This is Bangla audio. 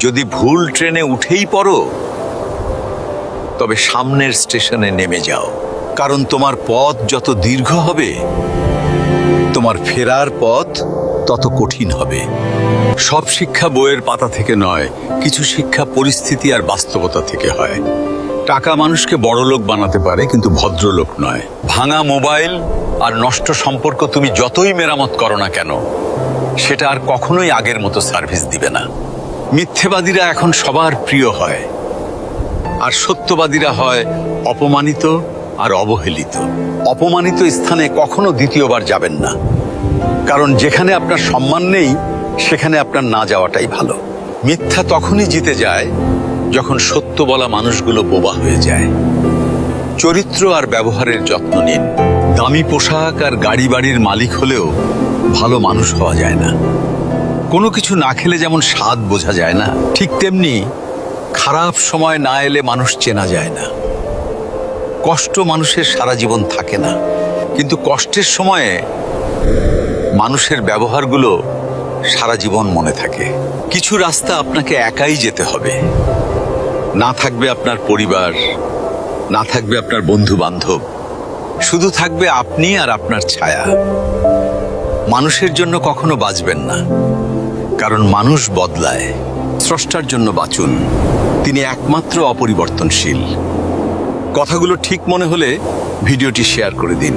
যদি ভুল ট্রেনে উঠেই পড়ো, তবে সামনের স্টেশনে নেমে যাও, কারণ তোমার পথ যত দীর্ঘ হবে, তোমার ফেরার পথ তত কঠিন হবে। সব শিক্ষা বইয়ের পাতা থেকে নয়, কিছু শিক্ষা পরিস্থিতি আর বাস্তবতা থেকে হয়। টাকা মানুষকে বড়লোক বানাতে পারে, কিন্তু ভদ্রলোক নয়। ভাঙা মোবাইল আর নষ্ট সম্পর্ক তুমি যতই মেরামত করো না কেন, সেটা আর কখনোই আগের মতো সার্ভিস দিবে না। মিথ্যেবাদীরা এখন সবার প্রিয় হয়, আর সত্যবাদীরা হয় অপমানিত আর অবহেলিত। অপমানিত স্থানে কখনো দ্বিতীয়বার যাবেন না, কারণ যেখানে আপনার সম্মান নেই, সেখানে আপনার না যাওয়াটাই ভালো। মিথ্যা তখনই জিতে যায় যখন সত্য বলা মানুষগুলো বোবা হয়ে যায়। চরিত্র আর ব্যবহারের যত্ন নিন। দামি পোশাক আর গাড়ি বাড়ির মালিক হলেও ভালো মানুষ হওয়া যায় না। কোনো কিছু না খেলে যেমন স্বাদ বোঝা যায় না, ঠিক তেমনি খারাপ সময় না এলে মানুষ চেনা যায় না। কষ্ট মানুষের সারা জীবন থাকে না, কিন্তু কষ্টের সময়ে মানুষের ব্যবহারগুলো সারা জীবন মনে থাকে। কিছু রাস্তা আপনাকে একাই যেতে হবে। না থাকবে আপনার পরিবার, না থাকবে আপনার বন্ধু বান্ধব, শুধু থাকবে আপনি আর আপনার ছায়া। মানুষের জন্য কখনো বাঁচবেন না, কারণ মানুষ বদলায়। স্রষ্টার জন্য বাঁচুন, তিনি একমাত্র অপরিবর্তনশীল। কথাগুলো ঠিক মনে হলে ভিডিওটি শেয়ার করে দিন।